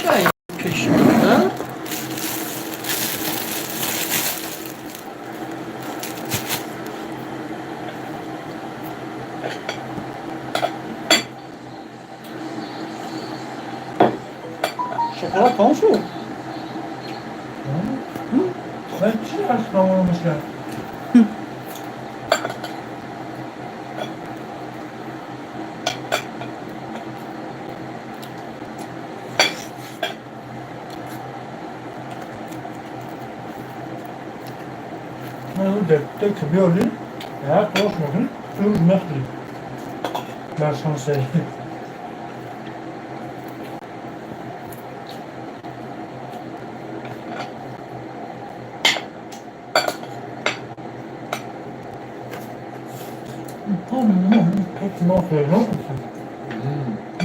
Çay peşinde. Şeker konuşuyor. Ben hiç karıştıramamış ya. Det kan vi jo lige. Ja, korsmåten. Det er jo mærkeligt. Hvad sådan sagde. Pek nok er nok.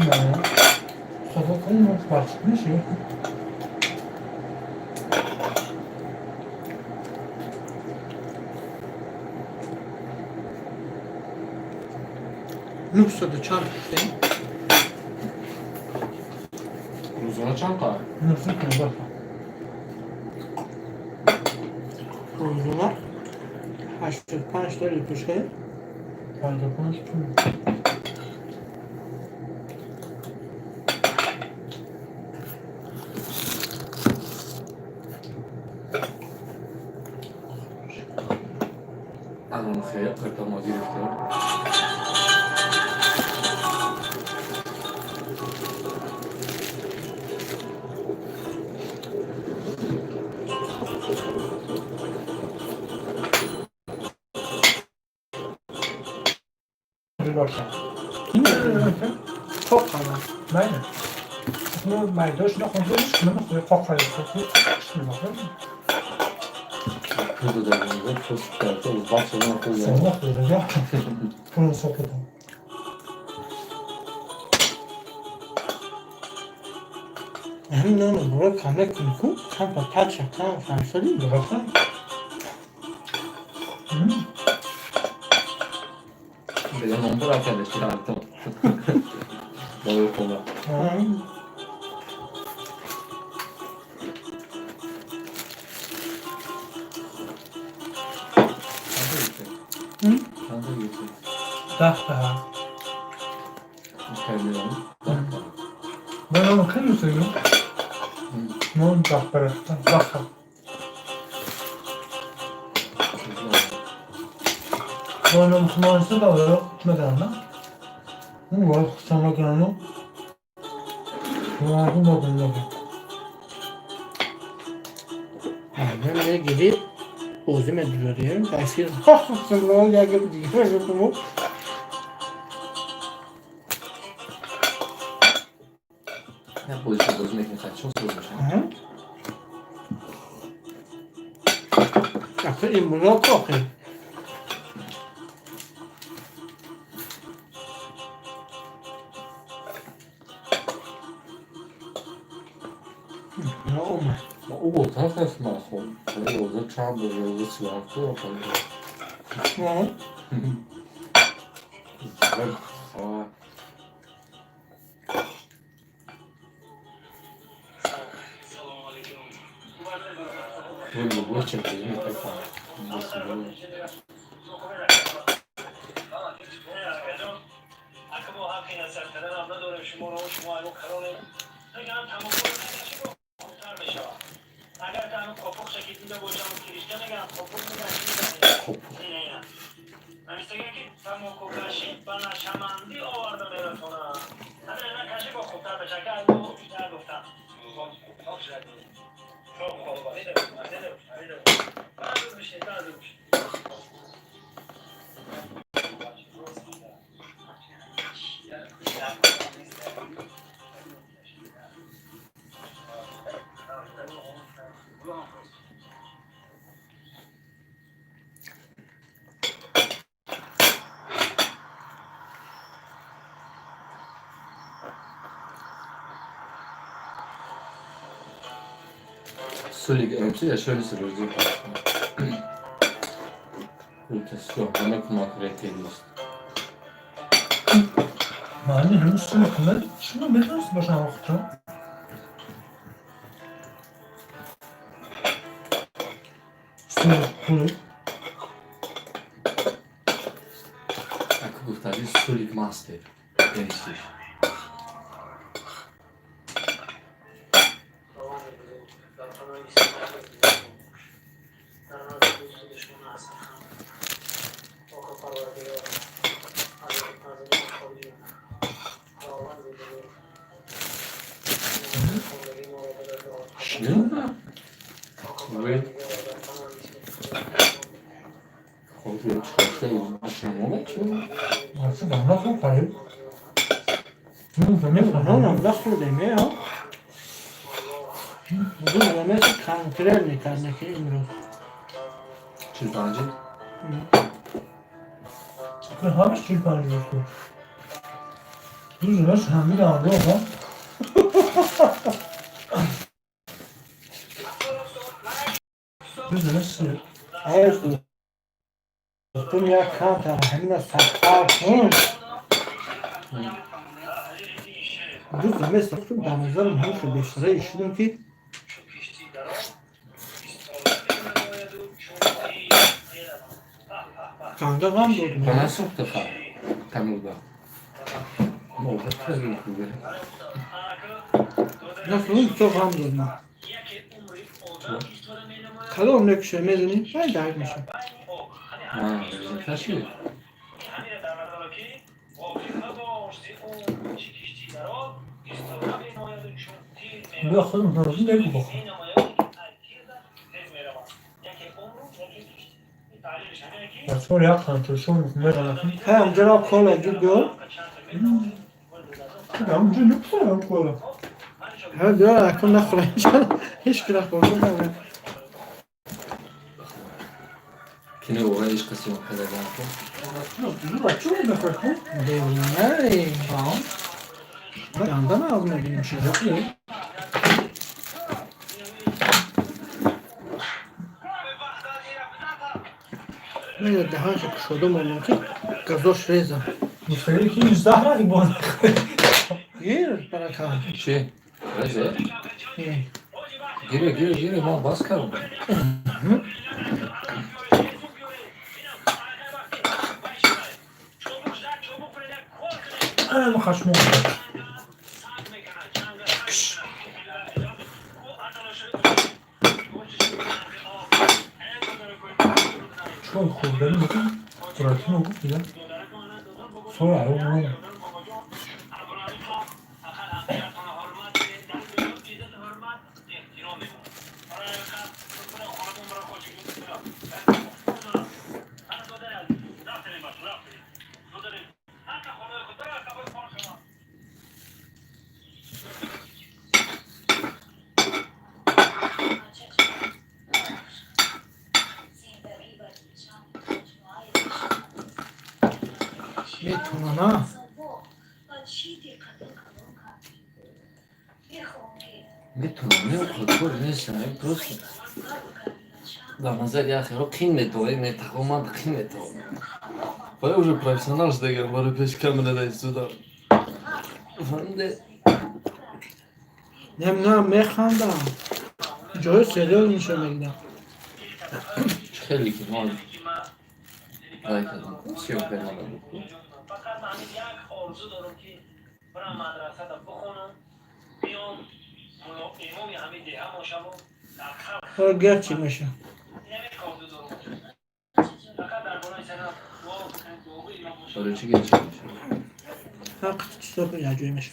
Ja. Så der kommer nok faktisk lige se. Nursa'da çarpıştı. Uzun çanka. Nasıl ki bak. Oyuncular. Haştır, pançlar yapışıyor. Ben de konuştum. Anam xeyir, qırpama direktör. Bir bakın. Çok kalın. Aynen. Bunu maydoş ne konuşuyormuş ki? Bunu koklayıp şimdi bakın. Kırdı da bunu da çok çıkarttı. Bak sonra kırdı. Sen bak böyle ya. Bunu sokuyorum. Emin olun buraya kamek uyku. Kampa taçak tamam sen söyleyeyim mi? Bir bakın. Benim on bırak arkadaşlar artık. Böyle kola. Hı? Kanka geçti. Daha. Terliyorum. Ben onu kıyım söylüyorum. Ne oldu bak böyle. Bak. Böyle mutluluğu da oluyor. Gitmeden ama. Bu var. Sonra gönlüm. Yardım da bununla. Ben de gidip bozum ediyor diyorum. Dersiz hastasın lan ya gibi değil. Bu. Ya bu işi bozmak için çok zormuş. Hı? Yapayım bunu okuyayım. Ne olma? O他才是马红，我的差不多，我喜欢做朋友。 Ne?好啊。Bu çekeceğim bir tek var. Söyle şöyle söylüyoruz. Ülkesi yok. Demek ki makriyet ediyoruz. Mani henüz sınıfında. Şunu ne nasıl başına bakacağım? خوبه. Ako گفتاری سولیک ماستر دنیسش نه؟ خوبه؟ خوبه چکته ایم شما چه؟ Aslında bana çok kayıp. Non, da söyleme ya. Bu yemesi kanker mi karneki imroz. Çırpancı? Sakın hapis çırpan diyorsun. Düzüne sen bir daha yok ha. Düzüne sır. Evet. Dünya kantar hem de sakal. Bu yemesi şu damızların hepsi 5 lira işledim ki kanka kan doğdum. Bana çok defa Temur'da. Ne oldu? Kızım gibi. Nasıl çok kan doğdum. Kalı onu öküşemezini ben de aymışım. Ha, taşı. Bir kızım hırsız değil bu bak. Ya sonra yakantır, sonra ne kadar. Hem cevap kola gidiyor. Ya bu ne kadar kola. Ha diyor aklımda kolayınca hiç kira korkum da ben. Kine oraya iş kasıyor kadar yaptım. Düzü açıyor mu bakın? Devrimler. Tamam. Yandan ağzına girmiş. Yok ya. Böyle daha çok şodum olmak ki gazoş reza. Bu sefer 200 daha iyi bu arada. Yer para kal. Şey, Reze. Gire, man bas karım. Hemen kaçma oldu. Çok cool. Benim bakın. Bırakın okut ya. Sonra ayol میتونن ها میتونم خودخور نیستم просто да назад я херо қин метавонӣ метақоманд қин метавонӣ бояд уже профессионал шудагар бори пеш камерада истуда фаҳмиде نمیدونم میخواندم جای سریال میشه بگیدم خیلی که ما لایک کردم سیاه کردم گرچی میشه برای چی گرچه میشه حق چطور یه جوی میشه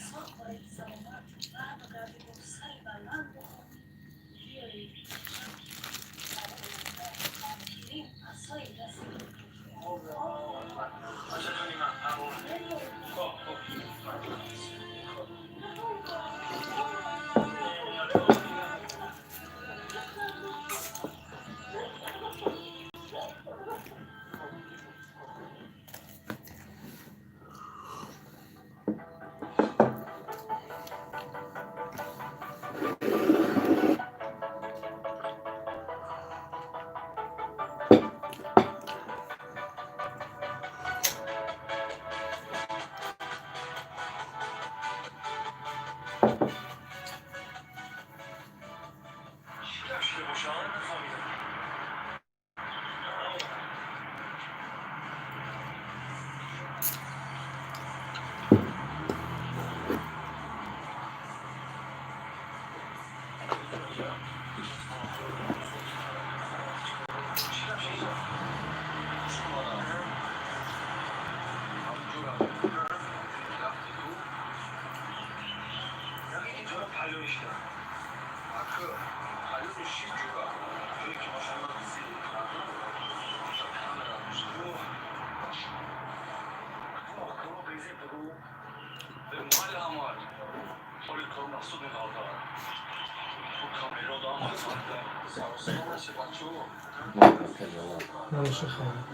نوشه خواهد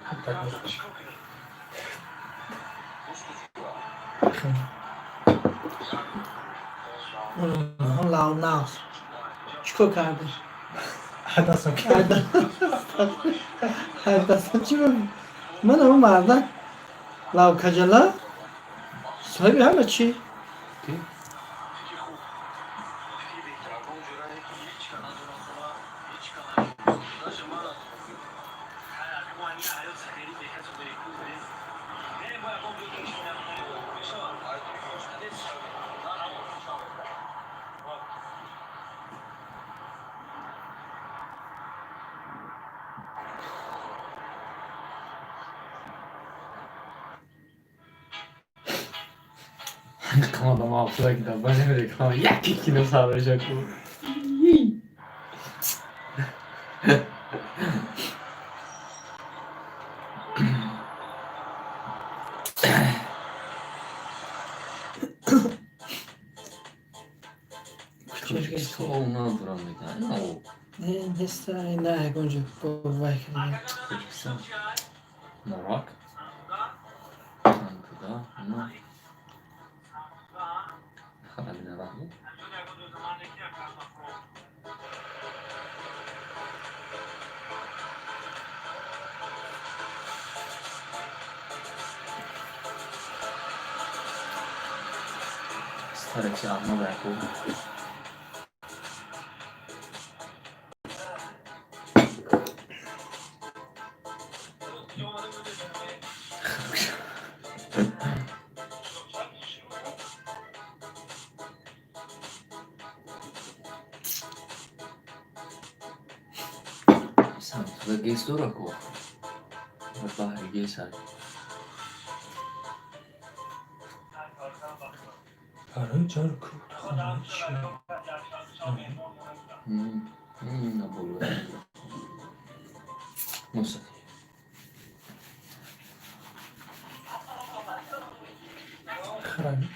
حتی اون لاو ناس چیکار کرده؟ حدثم کرد. هر دفعه چی بگم؟ من اون مردن لاو کجلا صاحبی همه چی؟ کی؟ Kama da muhafıza gider. Ben öyle kama yakikini saracak bu. Co ona durumda yani o نه دسته نه گنجه بابا کرده sen Novak Kankuda no Haramine var mı? Starek się Arno jako Sen da gehst du doch hoch. Was war hier gehst halt. برای جار خانه چیه؟ Ne bolu. Nasıl? خرمی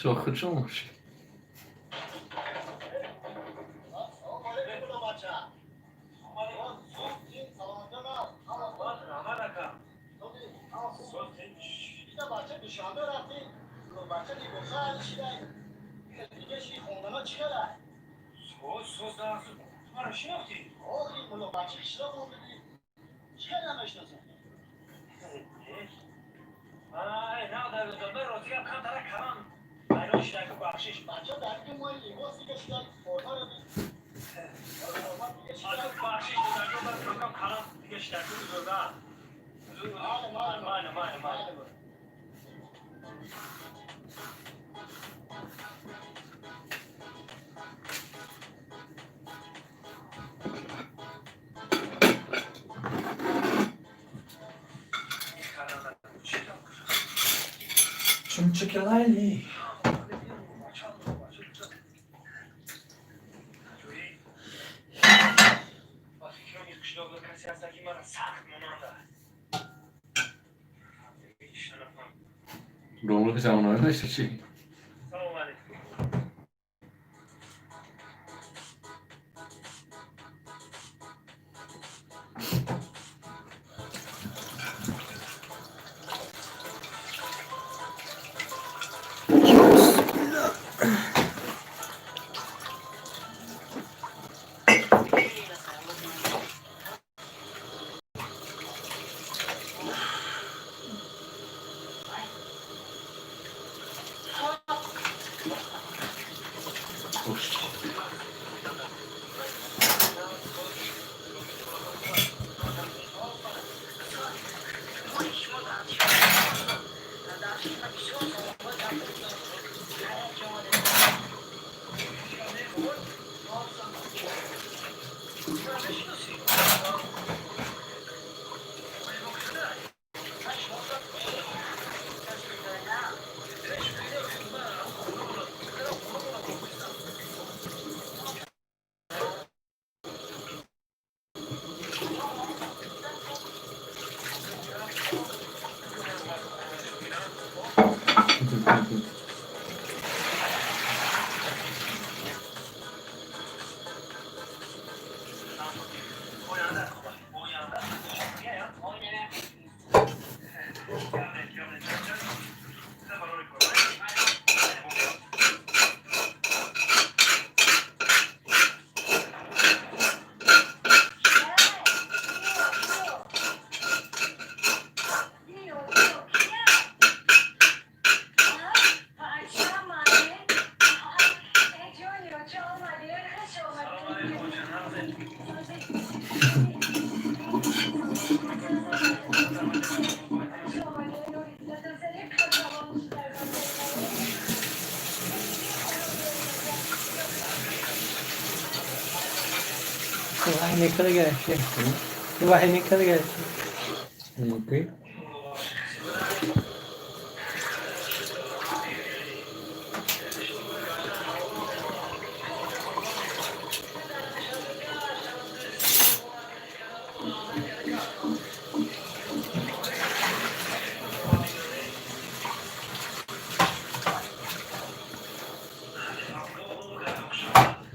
Zo goed soms. چون چکلالی Doğumlu zamanlarında işte şey. वाही निकल गया ऐसे वाही निकल गया ऐसे Okay.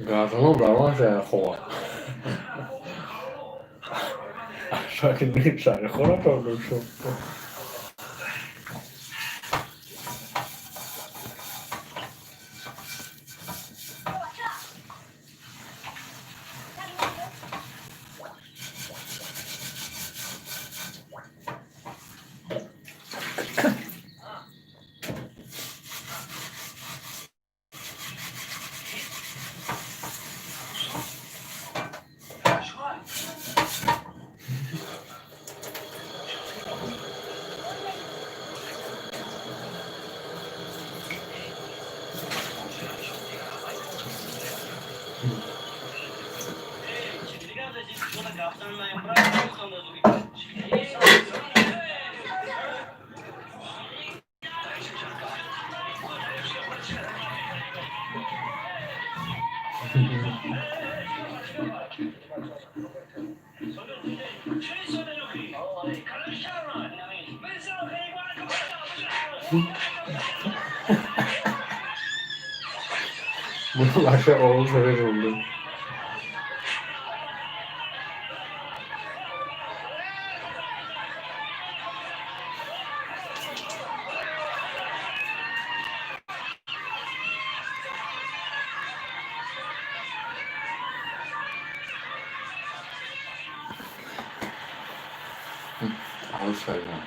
Gazano brava se joa. Așa că nu țară, hora pe o șoc. Bunu başka oğul sever oldu. Aferin.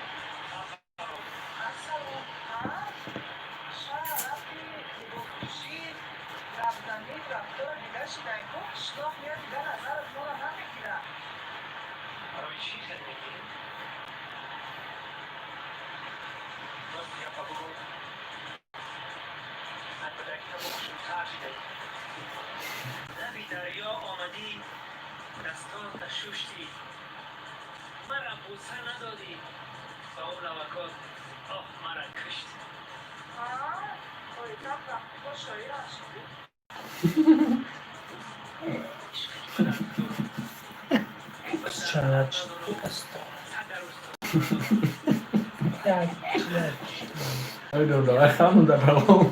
Strzelać. Tak, strzelać. Ôi đồ đỏ không đã đâu.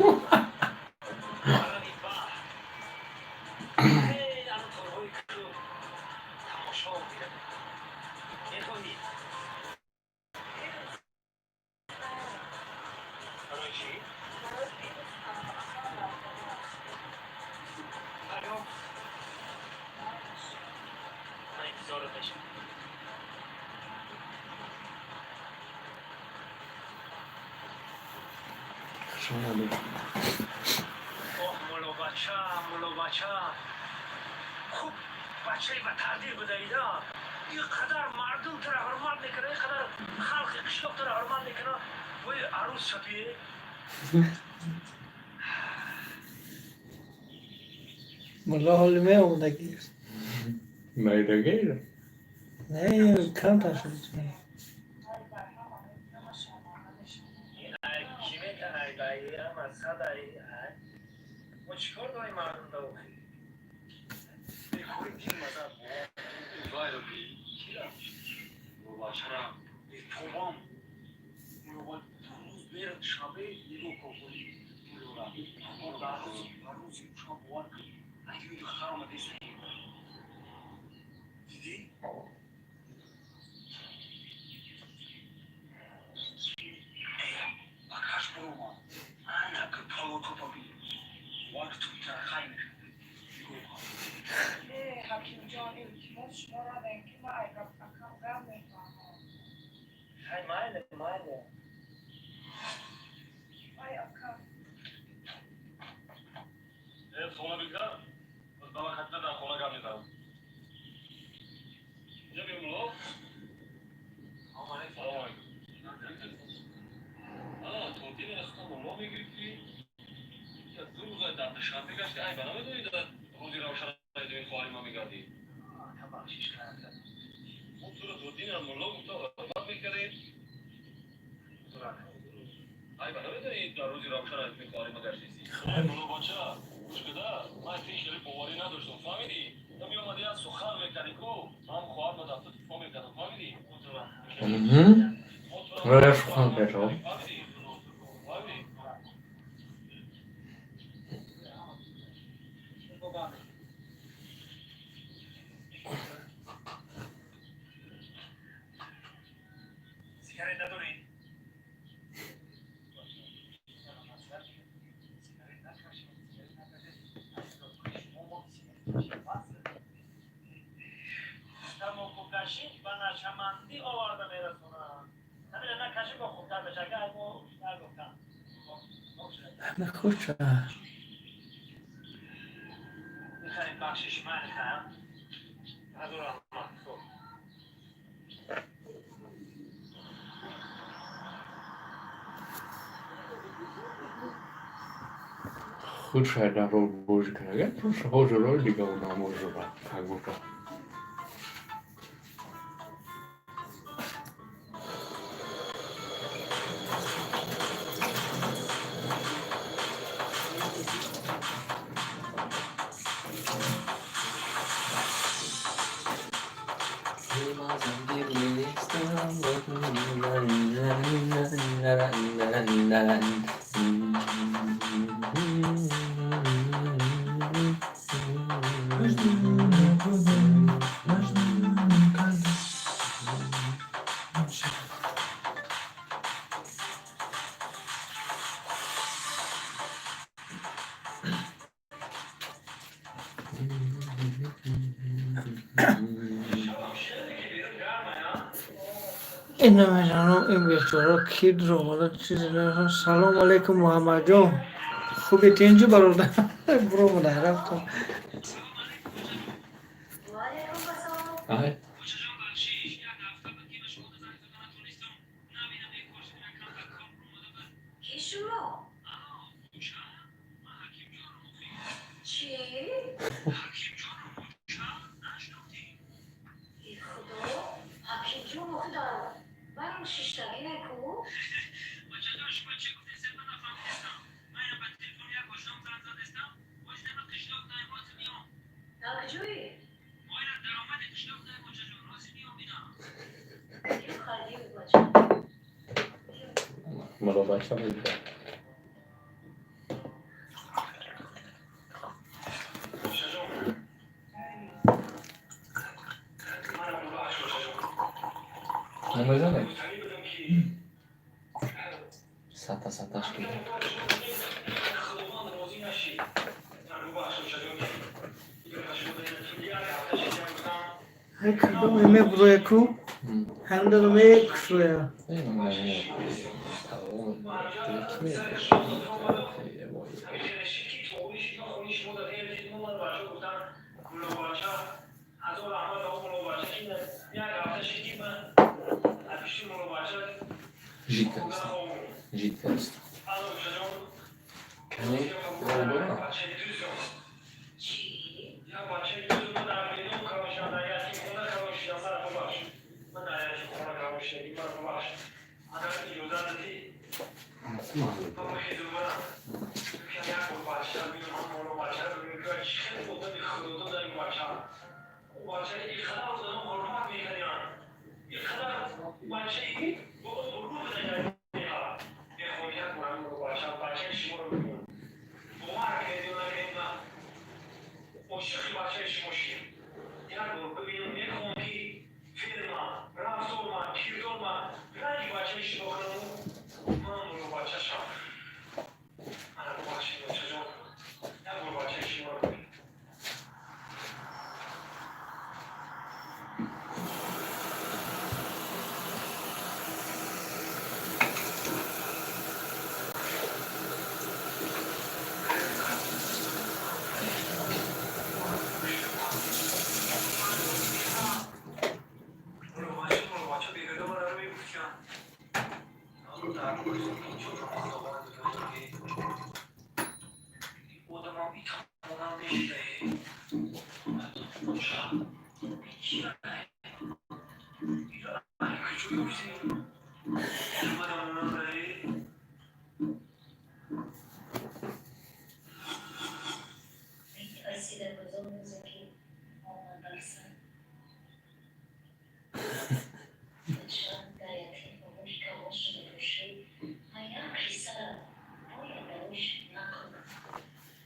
بچه خوب بچه به تردید بدهید این قدر مردم تو را حرمت میکنه این قدر خلق قشلق تو را حرمت میکنه و عروس شبیه ملا حال می اومدگی Meidagera. نه کم تشد کیمه تنهایی بایی هم از خدایی ما چیکار داریم مردم دو بکنیم که مثلا وای رو بی کیا رو چرا توبام رو با روز میرد شبه یه کوکولی رو را در روز شما بوان اگه یه خطر آمده سنگی دیدی؟ باکاش برو ما انا که پلو تو بی وقت تو ترخیم حکیم جان التماس شما را به اینکه ما اکم غم میخواهم های مایله ای اکم خونه بگذار از بابا خطه در خونه گم میزنم اینجا بیم لو سلام علیکم تو دیگه رسکن مولو میگیری یا دو روز در شنبه گشتی ای بنا میدونی در روزی روشن دوی خواهی ما میگردی بخشیش کرده اون تو رو دو دین هم مولو گفتا حرمت میکردی ای بنا میدونی در روزی روشن دوی خواهی ما گشتی مولو بچه گوش بده من پیش داری باوری نداشتم فهمیدی تو می اومدی از سخن میکنی کو هم خواهر با دفتر تو میکنم فهمیدی ولی سخن پیشو. فهمیدی سیگاری نداری؟ تمام کشید و نشمندی آورده میرسونم همین نکشید با خوبتر بشه اگه ایمو نگفتم همه خوش شد میخوایم بخشش من هم از اون رحمت تو Goed zijn daar ook boze krijgen. Toen ze hoze rol die gaan naar moze ra. Ga goed. این نمیدانم این بیچاره کی درو مالا چیزی نمیدونم سلام علیکم محمد جان خوبی تینجو برادر برو مادر رفتم Aj. چی؟ خدا حکیم جون مختار من ششتاقی نکو نکجوی یه خالی بچه Malo bača vidite. Ne može ne? Sata škide. کدوم ایمه بروی کو هندل میک شویا Nema mene. Žitelstvo. Kani? چی؟ یا بچه بچه این خدا رو دارم حرمت میکنیم این خدا بچه با رو بده یه خویت من رو بچه شما رو بگیم باور کردیم نکنیم عاشقی بچه شما شیم یک بار ببینیم یک خونکی فیلم رفتار من کردار من رنگ بچه شما کنم من رو بچه شم من رو بچه جان یک بار بچه شما رو بگیم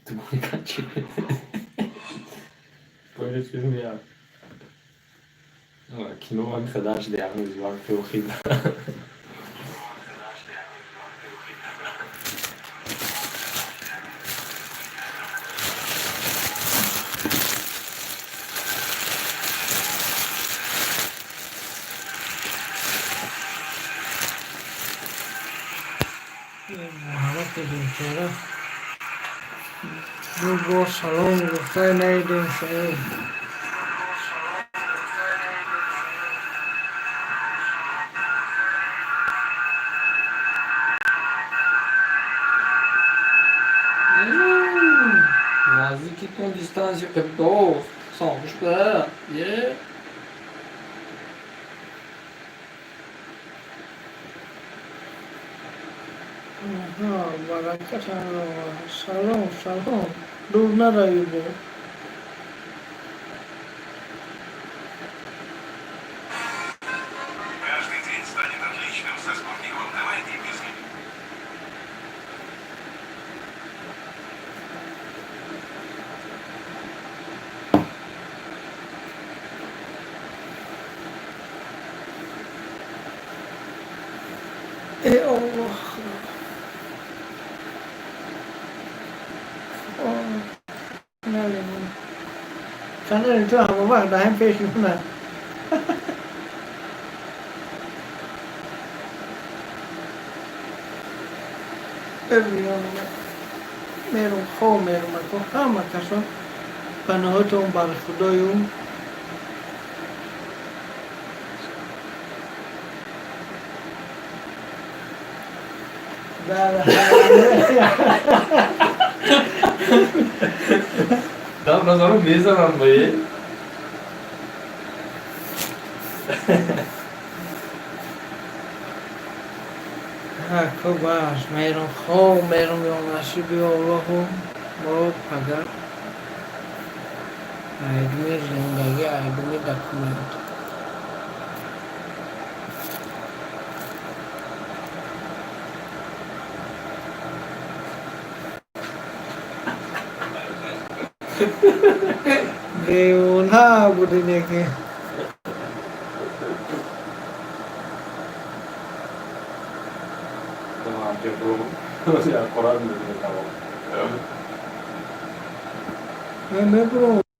Du kannst Powiedz mi jak. No, kino mam wydawać diagnoz walki o chyba. محبت بیچاره دو بار سلام گفته نیدیم شاید Nazi com distância, captou? Somos para. Yeah. برکت سلام سلام دور نروی برو Каждый день станет отличным со спутником. Давайте без них. ای الله نلیمون کنه تو همه وقت به هم پیش کنه ببینم میرم خواه میرم اکو همه کسا پناهتون بر خدایم Dobra, sonra mezar almayı. خوب است میرم خواه میرم یا نصیبی اللهم با پدر ایدمی زندگی ایدمی دکومنت دیوونه بودی که Tamam, yapalım. Ya Kur'an dedi tamam. من برو